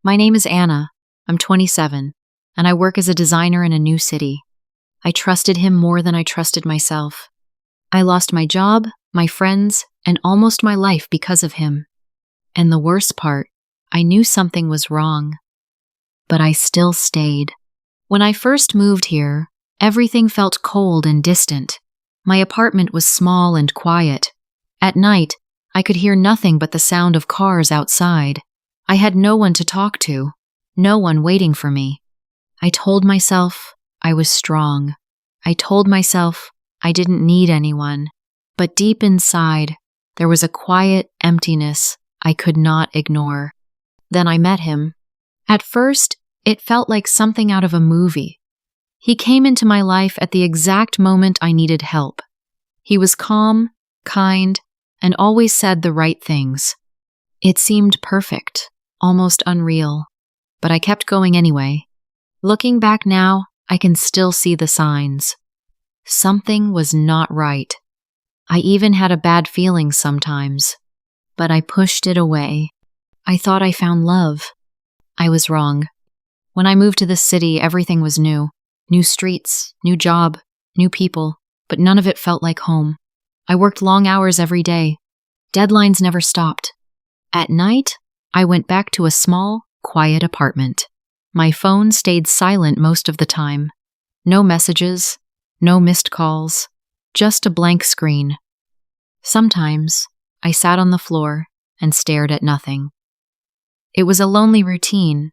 My name is Anna. I'm 27, and I work as a designer in a new city. I trusted him more than I trusted myself. I lost my job, my friends, and almost my life because of him. And the worst part, I knew something was wrong. But I still stayed. When I first moved here, everything felt cold and distant. My apartment was small and quiet. At night, I could hear nothing but the sound of cars outside. I had no one to talk to, no one waiting for me. I told myself I was strong. I told myself I didn't need anyone. But deep inside, there was a quiet emptiness I could not ignore. Then I met him. At first, it felt like something out of a movie. He came into my life at the exact moment I needed help. He was calm, kind, and always said the right things. It seemed perfect, almost unreal, but I kept going anyway. Looking back now, I can still see the signs. Something was not right. I even had a bad feeling sometimes, but I pushed it away. I thought I found love. I was wrong. When I moved to this city, everything was new. New streets, new job, new people, but none of it felt like home. I worked long hours every day. Deadlines never stopped. At night, I went back to a small, quiet apartment. My phone stayed silent most of the time. No messages, no missed calls, just a blank screen. Sometimes, I sat on the floor and stared at nothing. It was a lonely routine,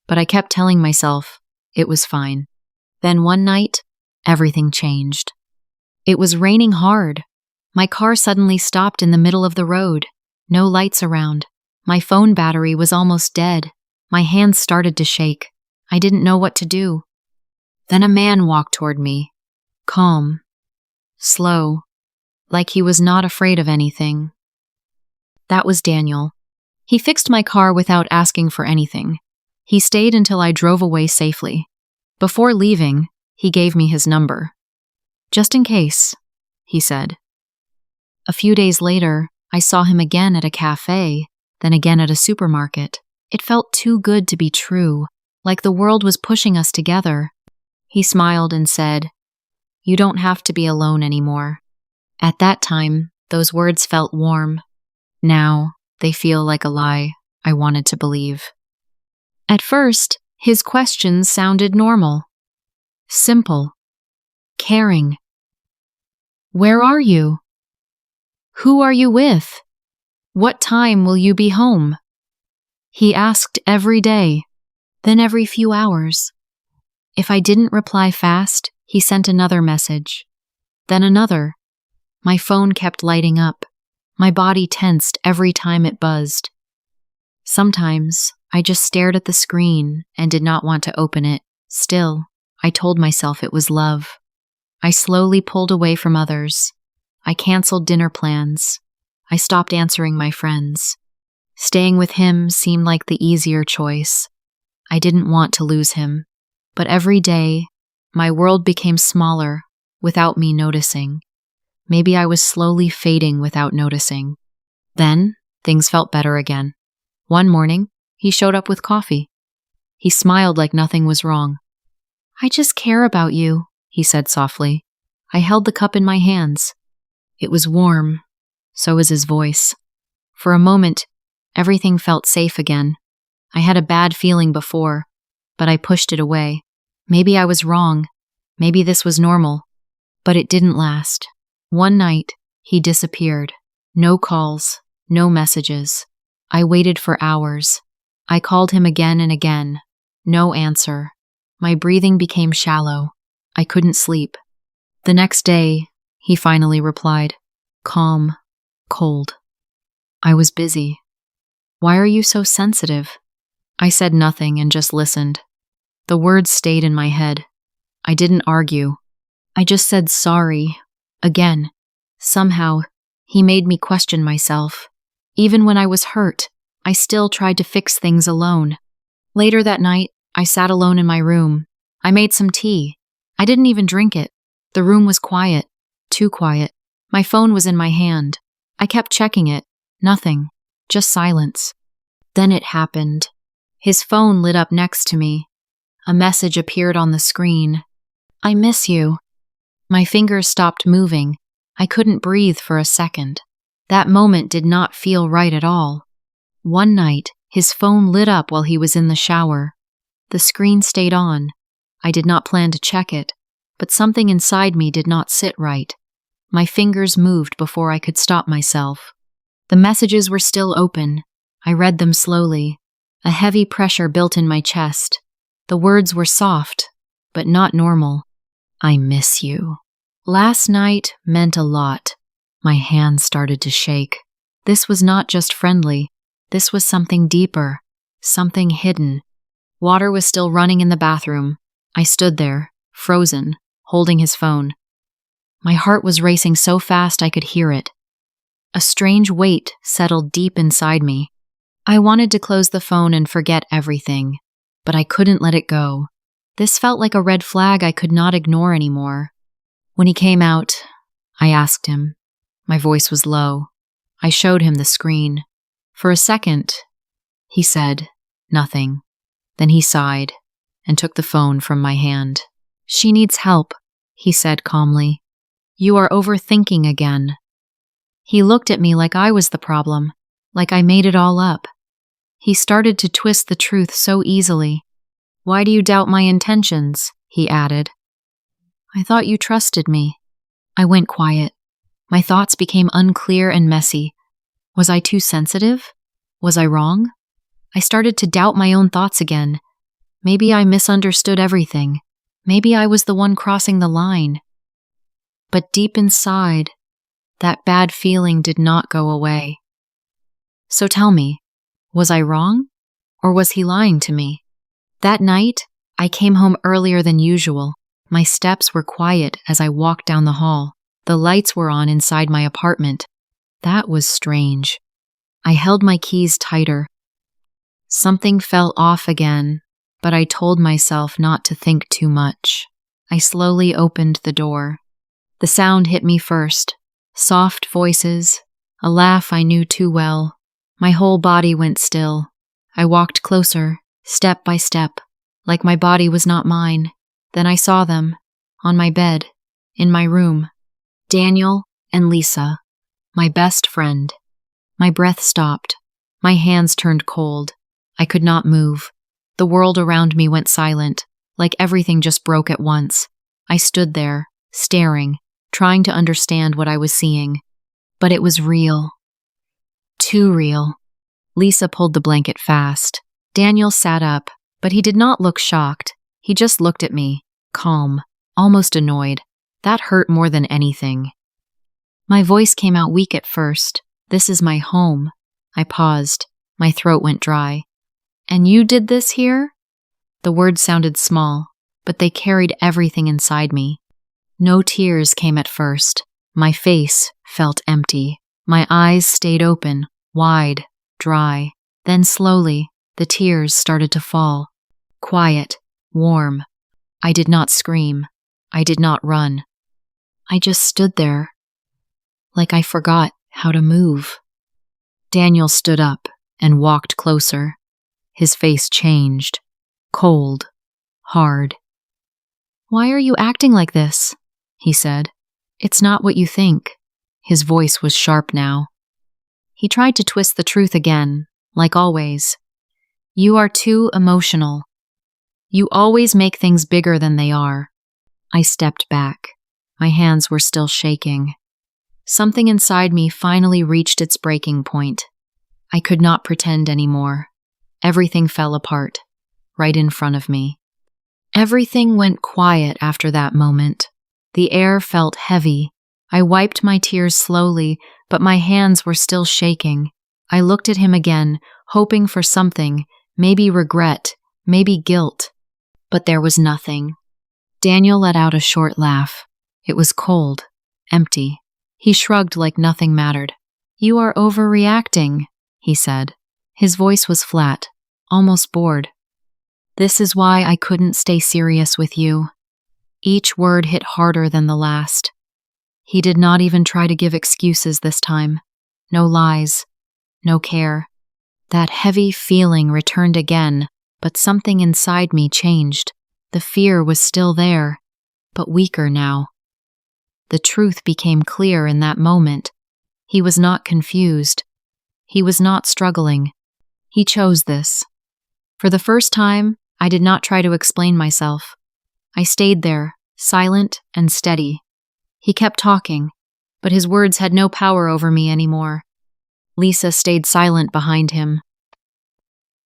but I kept telling myself it was fine. Then one night, everything changed. It was raining hard. My car suddenly stopped in the middle of the road. No lights around. My phone battery was almost dead. My hands started to shake. I didn't know what to do. Then a man walked toward me. Calm. Slow. Like he was not afraid of anything. That was Daniel. He fixed my car without asking for anything. He stayed until I drove away safely. Before leaving, he gave me his number. Just in case, he said. A few days later, I saw him again at a cafe, then again at a supermarket. It felt too good to be true, like the world was pushing us together. He smiled and said, "You don't have to be alone anymore." At that time, those words felt warm. Now, they feel like a lie I wanted to believe. At first, his questions sounded normal. Simple. Caring. Where are you? Who are you with? What time will you be home? He asked every day, then every few hours. If I didn't reply fast, he sent another message. Then another. My phone kept lighting up. My body tensed every time it buzzed. Sometimes, I just stared at the screen and did not want to open it. Still, I told myself it was love. I slowly pulled away from others. I canceled dinner plans. I stopped answering my friends. Staying with him seemed like the easier choice. I didn't want to lose him. But every day, my world became smaller without me noticing. Maybe I was slowly fading without noticing. Then, things felt better again. One morning, he showed up with coffee. He smiled like nothing was wrong. "I just care about you," he said softly. I held the cup in my hands. It was warm. So was his voice. For a moment, everything felt safe again. I had a bad feeling before, but I pushed it away. Maybe I was wrong. Maybe this was normal. But it didn't last. One night, he disappeared. No calls, no messages. I waited for hours. I called him again and again. No answer. My breathing became shallow. I couldn't sleep. The next day, he finally replied. Calm, cold. I was busy. "Why are you so sensitive?" I said nothing and just listened. The words stayed in my head. I didn't argue. I just said sorry. Again. Somehow, he made me question myself. Even when I was hurt, I still tried to fix things alone. Later that night, I sat alone in my room. I made some tea. I didn't even drink it. The room was quiet. Too quiet. My phone was in my hand. I kept checking it. Nothing. Just silence. Then it happened. His phone lit up next to me. A message appeared on the screen. "I miss you." My fingers stopped moving. I couldn't breathe for a second. That moment did not feel right at all. One night, his phone lit up while he was in the shower. The screen stayed on. I did not plan to check it, but something inside me did not sit right. My fingers moved before I could stop myself. The messages were still open. I read them slowly. A heavy pressure built in my chest. The words were soft, but not normal. "I miss you." Last night meant a lot. My hands started to shake. This was not just friendly. This was something deeper, something hidden. Water was still running in the bathroom. I stood there, frozen, holding his phone. My heart was racing so fast I could hear it. A strange weight settled deep inside me. I wanted to close the phone and forget everything, but I couldn't let it go. This felt like a red flag I could not ignore anymore. When he came out, I asked him. My voice was low. I showed him the screen. For a second, he said nothing. Then he sighed and took the phone from my hand. "She needs help," he said calmly. "You are overthinking again." He looked at me like I was the problem, like I made it all up. He started to twist the truth so easily. "Why do you doubt my intentions?" he added. "I thought you trusted me." I went quiet. My thoughts became unclear and messy. Was I too sensitive? Was I wrong? I started to doubt my own thoughts again. Maybe I misunderstood everything. Maybe I was the one crossing the line. But deep inside, that bad feeling did not go away. So tell me, was I wrong? Or was he lying to me? That night, I came home earlier than usual. My steps were quiet as I walked down the hall. The lights were on inside my apartment. That was strange. I held my keys tighter. Something fell off again, but I told myself not to think too much. I slowly opened the door. The sound hit me first. Soft voices, a laugh I knew too well. My whole body went still. I walked closer, step by step, like my body was not mine. Then I saw them, on my bed, in my room. Daniel and Lisa, my best friend. My breath stopped. My hands turned cold. I could not move. The world around me went silent, like everything just broke at once. I stood there, staring, trying to understand what I was seeing. But it was real. Too real. Lisa pulled the blanket fast. Daniel sat up, but he did not look shocked. He just looked at me, calm, almost annoyed. That hurt more than anything. My voice came out weak at first. "This is my home." I paused. My throat went dry. "And you did this here?" The words sounded small, but they carried everything inside me. No tears came at first. My face felt empty. My eyes stayed open, wide, dry. Then slowly, the tears started to fall. Quiet, warm. I did not scream. I did not run. I just stood there, like I forgot how to move. Daniel stood up and walked closer. His face changed. Cold. Hard. "Why are you acting like this?" he said. "It's not what you think." His voice was sharp now. He tried to twist the truth again, like always. "You are too emotional. You always make things bigger than they are." I stepped back. My hands were still shaking. Something inside me finally reached its breaking point. I could not pretend anymore. Everything fell apart, right in front of me. Everything went quiet after that moment. The air felt heavy. I wiped my tears slowly, but my hands were still shaking. I looked at him again, hoping for something, maybe regret, maybe guilt. But there was nothing. Daniel let out a short laugh. It was cold, empty. He shrugged like nothing mattered. "You are overreacting," he said. His voice was flat, almost bored. "This is why I couldn't stay serious with you." Each word hit harder than the last. He did not even try to give excuses this time. No lies, no care. That heavy feeling returned again, but something inside me changed. The fear was still there, but weaker now. The truth became clear in that moment. He was not confused. He was not struggling. He chose this. For the first time, I did not try to explain myself. I stayed there, silent and steady. He kept talking, but his words had no power over me anymore. Lisa stayed silent behind him.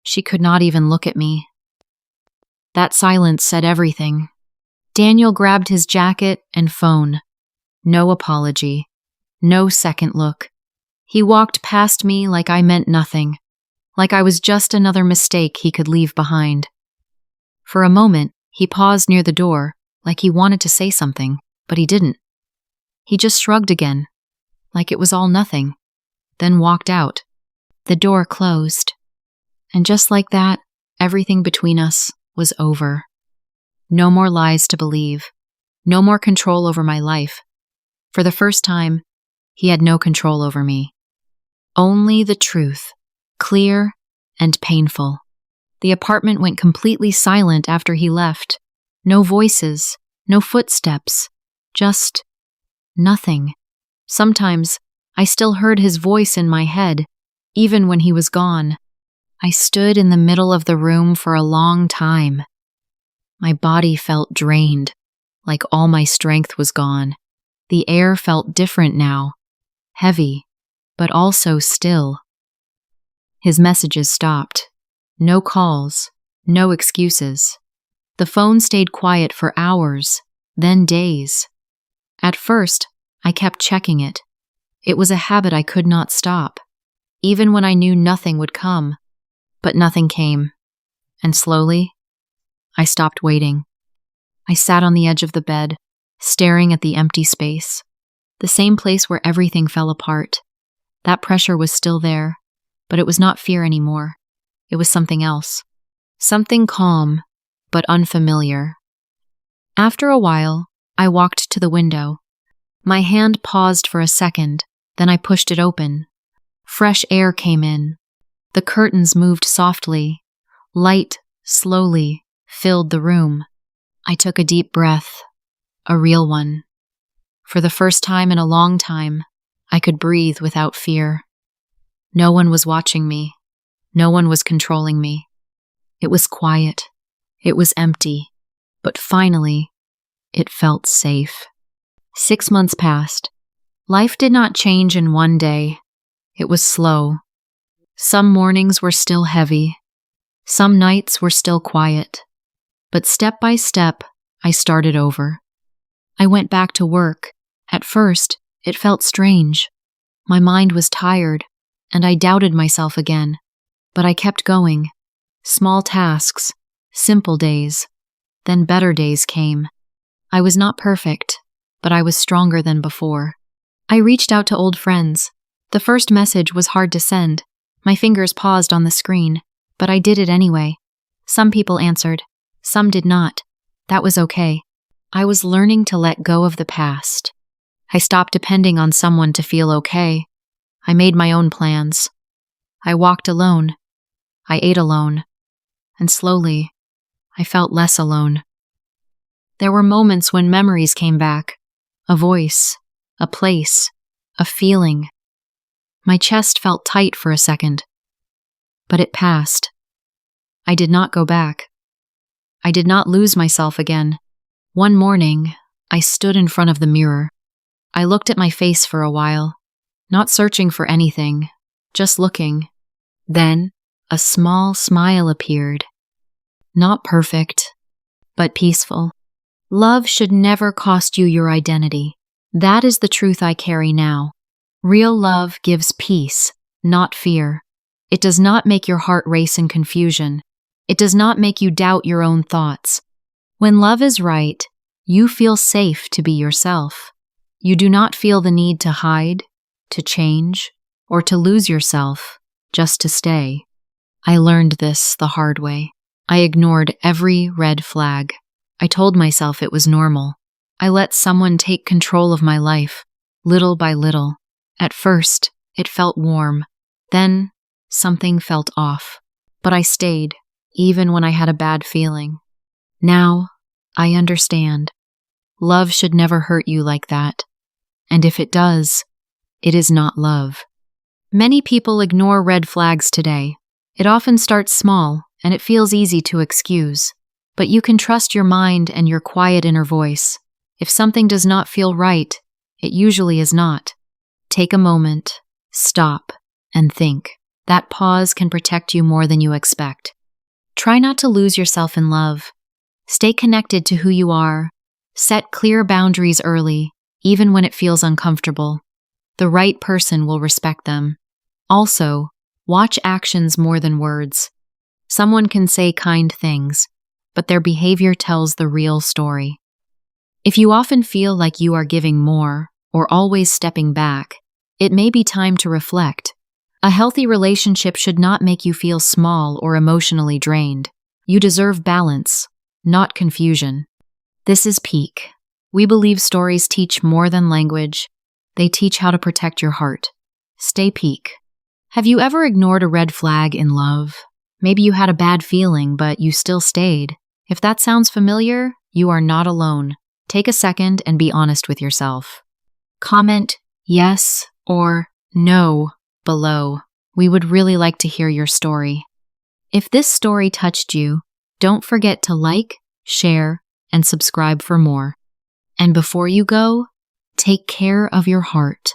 She could not even look at me. That silence said everything. Daniel grabbed his jacket and phone. No apology. No second look. He walked past me like I meant nothing, like I was just another mistake he could leave behind. For a moment, he paused near the door, like he wanted to say something, but he didn't. He just shrugged again, like it was all nothing, then walked out. The door closed. And just like that, everything between us was over. No more lies to believe. No more control over my life. For the first time, he had no control over me. Only the truth, clear and painful. The apartment went completely silent after he left. No voices, no footsteps, just nothing. Sometimes I still heard his voice in my head, even when he was gone. I stood in the middle of the room for a long time. My body felt drained, like all my strength was gone. The air felt different now, heavy, but also still. His messages stopped. No calls, no excuses. The phone stayed quiet for hours, then days. At first, I kept checking it. It was a habit I could not stop, even when I knew nothing would come. But nothing came, and slowly, I stopped waiting. I sat on the edge of the bed, staring at the empty space, the same place where everything fell apart. That pressure was still there, but it was not fear anymore. It was something else. Something calm, but unfamiliar. After a while, I walked to the window. My hand paused for a second, then I pushed it open. Fresh air came in. The curtains moved softly. Light, slowly, filled the room. I took a deep breath, a real one. For the first time in a long time, I could breathe without fear. No one was watching me. No one was controlling me. It was quiet. It was empty. But finally, it felt safe. 6 months passed. Life did not change in one day. It was slow. Some mornings were still heavy. Some nights were still quiet. But step by step, I started over. I went back to work. At first, it felt strange. My mind was tired, and I doubted myself again. But I kept going. Small tasks, simple days. Then better days came. I was not perfect, but I was stronger than before. I reached out to old friends. The first message was hard to send. My fingers paused on the screen, but I did it anyway. Some people answered. Some did not. That was okay. I was learning to let go of the past. I stopped depending on someone to feel okay. I made my own plans. I walked alone. I ate alone. And slowly, I felt less alone. There were moments when memories came back. A voice, a place, a feeling. My chest felt tight for a second. But it passed. I did not go back. I did not lose myself again. One morning, I stood in front of the mirror. I looked at my face for a while, not searching for anything, just looking. Then, a small smile appeared. Not perfect, but peaceful. Love should never cost you your identity. That is the truth I carry now. Real love gives peace, not fear. It does not make your heart race in confusion. It does not make you doubt your own thoughts. When love is right, you feel safe to be yourself. You do not feel the need to hide, to change, or to lose yourself just to stay. I learned this the hard way. I ignored every red flag. I told myself it was normal. I let someone take control of my life, little by little. At first, it felt warm. Then, something felt off. But I stayed. even when I had a bad feeling. Now, I understand. Love should never hurt you like that. And if it does, it is not love. Many people ignore red flags today. It often starts small, and it feels easy to excuse. But you can trust your mind and your quiet inner voice. If something does not feel right, it usually is not. Take a moment, stop, and think. That pause can protect you more than you expect. Try not to lose yourself in love. Stay connected to who you are. Set clear boundaries early, even when it feels uncomfortable. The right person will respect them. Also, watch actions more than words. Someone can say kind things, but their behavior tells the real story. If you often feel like you are giving more or always stepping back, it may be time to reflect. A healthy relationship should not make you feel small or emotionally drained. You deserve balance, not confusion. This is Peak. We believe stories teach more than language. They teach how to protect your heart. Stay Peak. Have you ever ignored a red flag in love? Maybe you had a bad feeling, but you still stayed. If that sounds familiar, you are not alone. Take a second and be honest with yourself. Comment yes or no below. We would really like to hear your story. If this story touched you, don't forget to like, share, and subscribe for more. And before you go, take care of your heart.